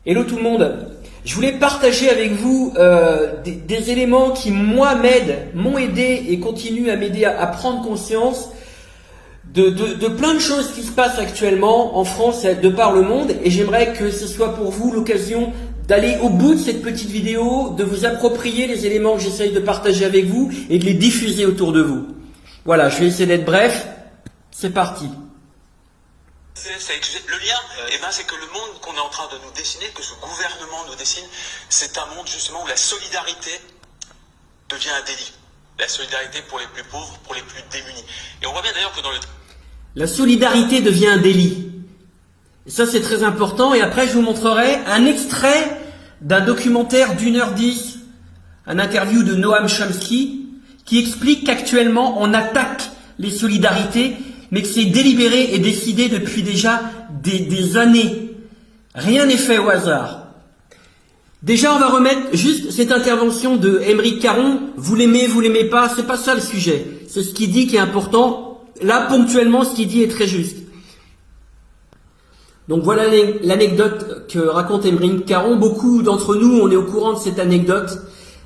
Hello tout le monde, je voulais partager avec vous des éléments qui moi m'ont aidé et continuent à m'aider à prendre conscience de plein de choses qui se passent actuellement en France et de par le monde, et j'aimerais que ce soit pour vous l'occasion d'aller au bout de cette petite vidéo, de vous approprier les éléments que j'essaye de partager avec vous et de les diffuser autour de vous. Voilà, je vais essayer d'être bref, c'est parti. Le lien, c'est que le monde qu'on est en train de nous dessiner, que ce gouvernement nous dessine, c'est un monde justement où la solidarité devient un délit. La solidarité pour les plus pauvres, pour les plus démunis. Et on voit bien d'ailleurs que dans le... La solidarité devient un délit. Et ça c'est très important, et après je vous montrerai un extrait d'un documentaire d'1h10, un interview de Noam Chomsky, qui explique qu'actuellement on attaque les solidarités, mais que c'est délibéré et décidé depuis déjà des années. Rien n'est fait au hasard. Déjà, on va remettre juste cette intervention de Aymeric Caron. Vous l'aimez pas, c'est pas ça le sujet. C'est ce qu'il dit qui est important. Là, ponctuellement, ce qu'il dit est très juste. Donc voilà l'anecdote que raconte Aymeric Caron. Beaucoup d'entre nous, on est au courant de cette anecdote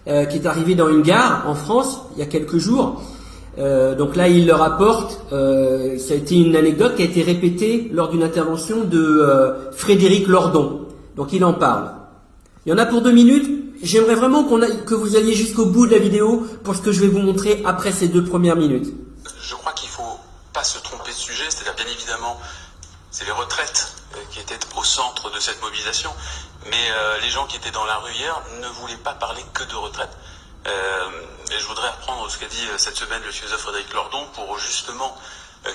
qui est arrivée dans une gare en France il y a quelques jours. Donc là, il le rapporte. Ça a été une anecdote qui a été répétée lors d'une intervention de Frédéric Lordon. Donc il en parle. Il y en a pour 2 minutes. J'aimerais vraiment que vous alliez jusqu'au bout de la vidéo pour ce que je vais vous montrer après ces 2 premières minutes. Je crois qu'il ne faut pas se tromper de sujet, c'est-à-dire bien évidemment, c'est les retraites qui étaient au centre de cette mobilisation, mais les gens qui étaient dans la rue hier ne voulaient pas parler que de retraite. Et je voudrais reprendre ce qu'a dit cette semaine le philosophe Frédéric Lordon pour justement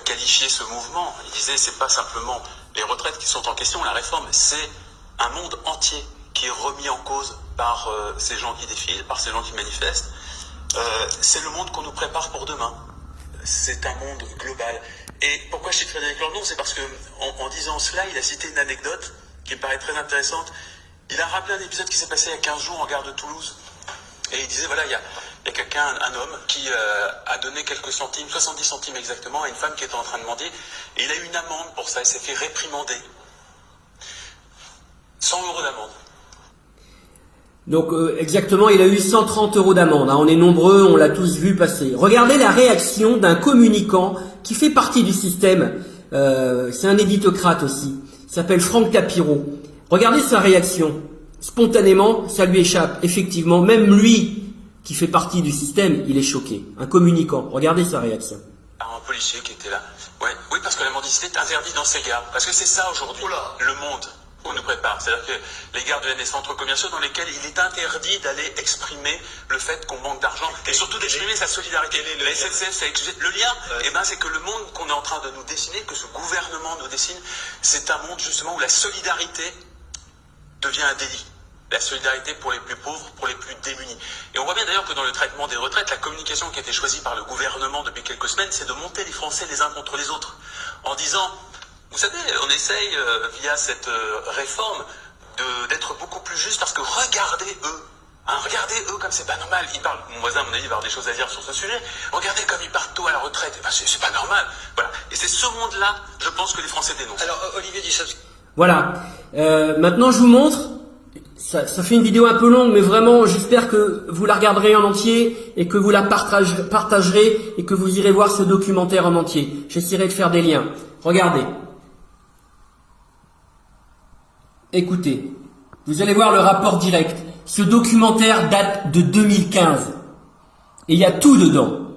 qualifier ce mouvement. Il disait c'est pas simplement les retraites qui sont en question, la réforme, c'est un monde entier qui est remis en cause par ces gens qui défilent, par ces gens qui manifestent. C'est le monde qu'on nous prépare pour demain. C'est un monde global. Et pourquoi je cite Frédéric Lordon, c'est parce que en disant cela, il a cité une anecdote qui me paraît très intéressante. Il a rappelé un épisode qui s'est passé il y a 15 jours en gare de Toulouse. Et il disait, voilà, il y a quelqu'un, un homme, qui a donné quelques centimes, 70 centimes exactement, à une femme qui était en train de mendier. Et il a eu une amende pour ça, il s'est fait réprimander. 100 € d'amende. Donc exactement, il a eu 130 € d'amende. On est nombreux, on l'a tous vu passer. Regardez la réaction d'un communicant qui fait partie du système. C'est un éditocrate aussi. Il s'appelle Franck Tapiro. Regardez sa réaction. Spontanément, ça lui échappe. Effectivement, même lui, qui fait partie du système, il est choqué. Un communicant. Regardez sa réaction. Un policier qui était là. Ouais. Oui, parce que la mendicité est interdite dans ces gares. Parce que c'est ça aujourd'hui, le monde qu'on nous prépare. C'est-à-dire que les gares deviennent des centres commerciaux dans lesquels il est interdit d'aller exprimer le fait qu'on manque d'argent et surtout d'exprimer sa solidarité. La SNCF, le lien, c'est que le monde qu'on est en train de nous dessiner, que ce gouvernement nous dessine, c'est un monde justement où la solidarité devient un délit. La solidarité pour les plus pauvres, pour les plus démunis. Et on voit bien d'ailleurs que dans le traitement des retraites, la communication qui a été choisie par le gouvernement depuis quelques semaines, c'est de monter les Français les uns contre les autres. En disant, vous savez, on essaye via cette réforme d'être beaucoup plus juste parce que regardez eux. Regardez eux comme c'est pas normal. Ils parlent, mon voisin à mon avis va avoir des choses à dire sur ce sujet. Regardez comme ils partent tôt à la retraite. C'est pas normal. Voilà. Et c'est ce monde-là, je pense que les Français dénoncent. Alors Olivier Dussopt. Voilà. Maintenant je vous montre. Ça fait une vidéo un peu longue, mais vraiment, j'espère que vous la regarderez en entier et que vous la partagerez et que vous irez voir ce documentaire en entier. J'essaierai de faire des liens. Regardez. Écoutez. Vous allez voir le rapport direct. Ce documentaire date de 2015. Et il y a tout dedans.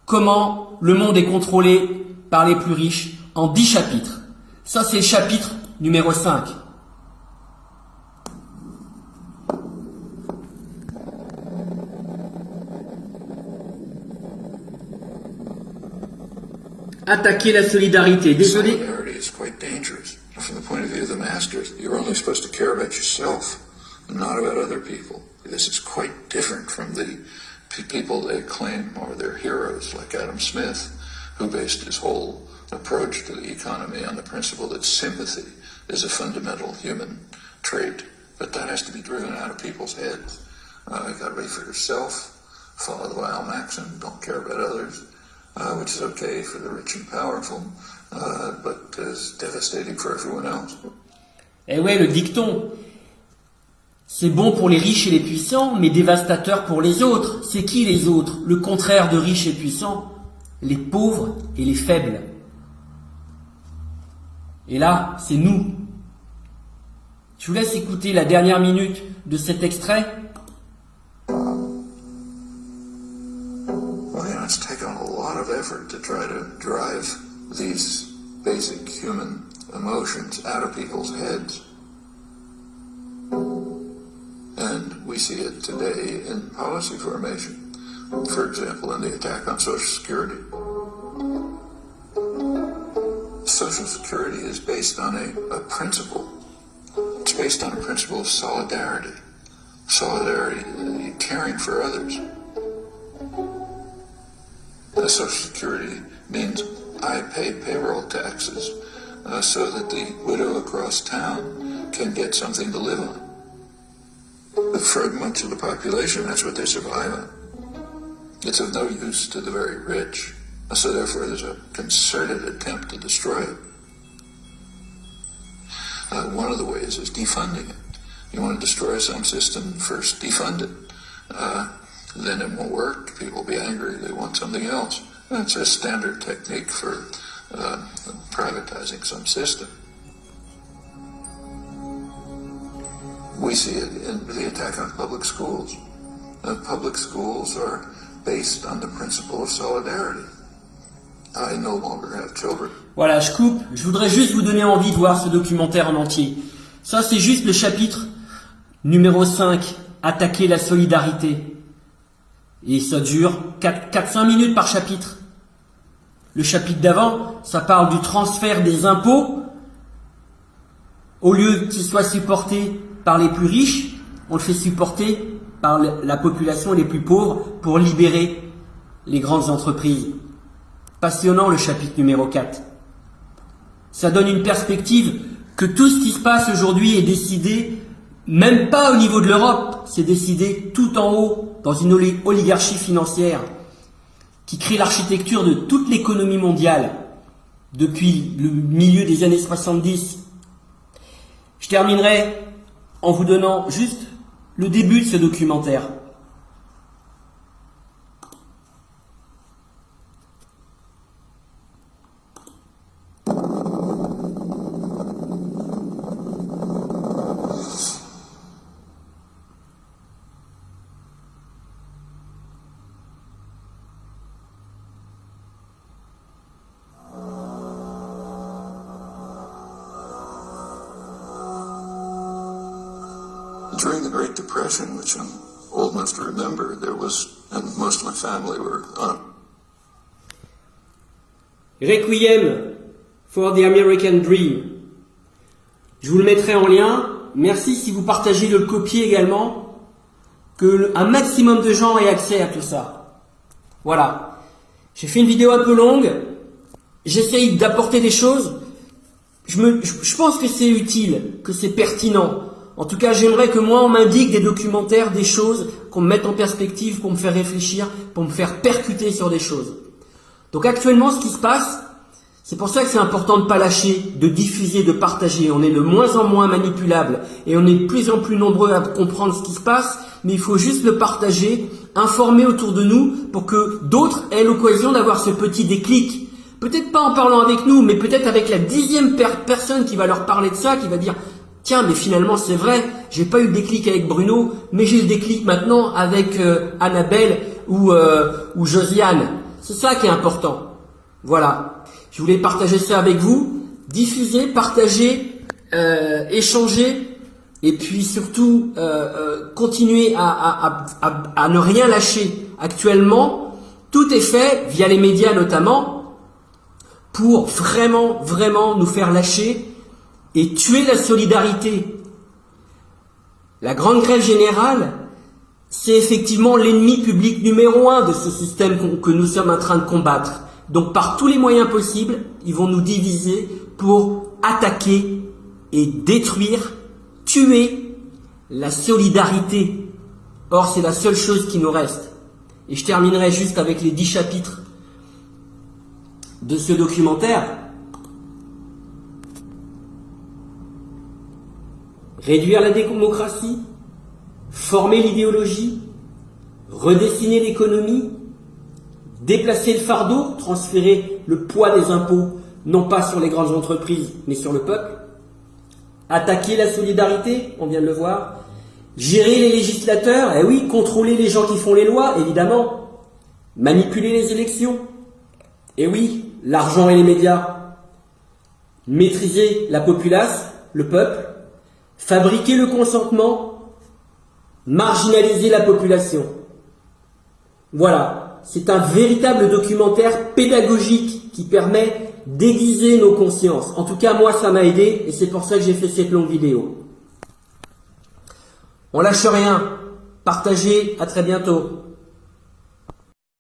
Comment le monde est contrôlé par les plus riches en 10 chapitres. Ça, c'est le chapitre numéro 5. Attaquer la solidarité. Désolé. Solidarity is quite dangerous. From the point of view of the masters, you're only supposed to care about yourself, not about other people. This is quite different from the people they claim are their heroes, like Adam Smith, who based his whole approach to the economy on the principle that sympathy is a fundamental human trait, but that has to be driven out of people's heads. You've got to wait for yourself, follow the Weil maxim, don't care about others. Which is okay for the rich and powerful, but is devastating for everyone else. Eh ouais, le dicton. C'est bon pour les riches et les puissants, mais dévastateur pour les autres. C'est qui les autres? Le contraire de riches et puissants, les pauvres et les faibles. Et là, c'est nous. Je vous laisse écouter la dernière minute de cet extrait. Well, it's taken a lot of effort to try to drive these basic human emotions out of people's heads. And we see it today in policy formation. For example, in the attack on Social Security. Social Security is based on a principle. It's based on a principle of solidarity. Solidarity, caring for others. Social Security means I pay payroll taxes so that the widow across town can get something to live on. For much of the population, that's what they survive on. It's of no use to the very rich, so therefore there's a concerted attempt to destroy it. One of the ways is defunding it. You want to destroy some system, first defund it. Then it won't work, people will be angry, they want something else. That's a standard technique for privatizing some system. We see it in the attack on public schools. Public schools are based on the principle of solidarity. I no longer have children. Voilà, je coupe. Je voudrais juste vous donner envie de voir ce documentaire en entier. Ça, c'est juste le chapitre numéro 5, attaquer la solidarité. Et ça dure 4-5 minutes par chapitre. Le chapitre d'avant, ça parle du transfert des impôts. Au lieu qu'ils soient supportés par les plus riches, on le fait supporter par la population les plus pauvres pour libérer les grandes entreprises. Passionnant le chapitre numéro 4. Ça donne une perspective que tout ce qui se passe aujourd'hui est décidé, même pas au niveau de l'Europe, c'est décidé tout en haut, dans une oligarchie financière qui crée l'architecture de toute l'économie mondiale depuis le milieu des années 70. Je terminerai en vous donnant juste le début de ce documentaire. During the Great Depression, which I'm old enough to remember, there was, and most of my family were on Requiem for the American Dream. Je vous le mettrai en lien. Merci si vous partagez de le copier également, que un maximum de gens aient accès à tout ça. Voilà. J'ai fait une vidéo un peu longue. J'essaye d'apporter des choses. Je pense que c'est utile, que c'est pertinent. En tout cas, j'aimerais que moi, on m'indique des documentaires, des choses, qu'on me mette en perspective pour me faire réfléchir, pour me faire percuter sur des choses. Donc actuellement, ce qui se passe, c'est pour ça que c'est important de ne pas lâcher, de diffuser, de partager. On est de moins en moins manipulable et on est de plus en plus nombreux à comprendre ce qui se passe, mais il faut juste le partager, informer autour de nous pour que d'autres aient l'occasion d'avoir ce petit déclic. Peut-être pas en parlant avec nous, mais peut-être avec la 10e personne qui va leur parler de ça, qui va dire « Tiens, mais finalement c'est vrai, j'ai pas eu le déclic avec Bruno, mais j'ai le déclic maintenant avec Annabelle ou Josiane. » C'est ça qui est important. Voilà. Je voulais partager ça avec vous, diffuser, partager, échanger, et puis surtout continuer à ne rien lâcher. Actuellement, tout est fait, via les médias notamment, pour vraiment, vraiment nous faire lâcher et tuer la solidarité. La grande grève générale, c'est effectivement l'ennemi public numéro 1 de ce système que nous sommes en train de combattre. Donc par tous les moyens possibles, ils vont nous diviser pour attaquer et détruire, tuer la solidarité. Or, c'est la seule chose qui nous reste. Et je terminerai juste avec les 10 chapitres de ce documentaire. réduire la démocratie, former l'idéologie, redessiner l'économie, déplacer le fardeau, transférer le poids des impôts, non pas sur les grandes entreprises, mais sur le peuple, attaquer la solidarité, on vient de le voir, gérer les législateurs, eh oui, contrôler les gens qui font les lois, évidemment, manipuler les élections, eh oui, l'argent et les médias, maîtriser la populace, le peuple, fabriquer le consentement, marginaliser la population. Voilà, c'est un véritable documentaire pédagogique qui permet d'aiguiser nos consciences. En tout cas, moi, ça m'a aidé et c'est pour ça que j'ai fait cette longue vidéo. On lâche rien, partagez, à très bientôt.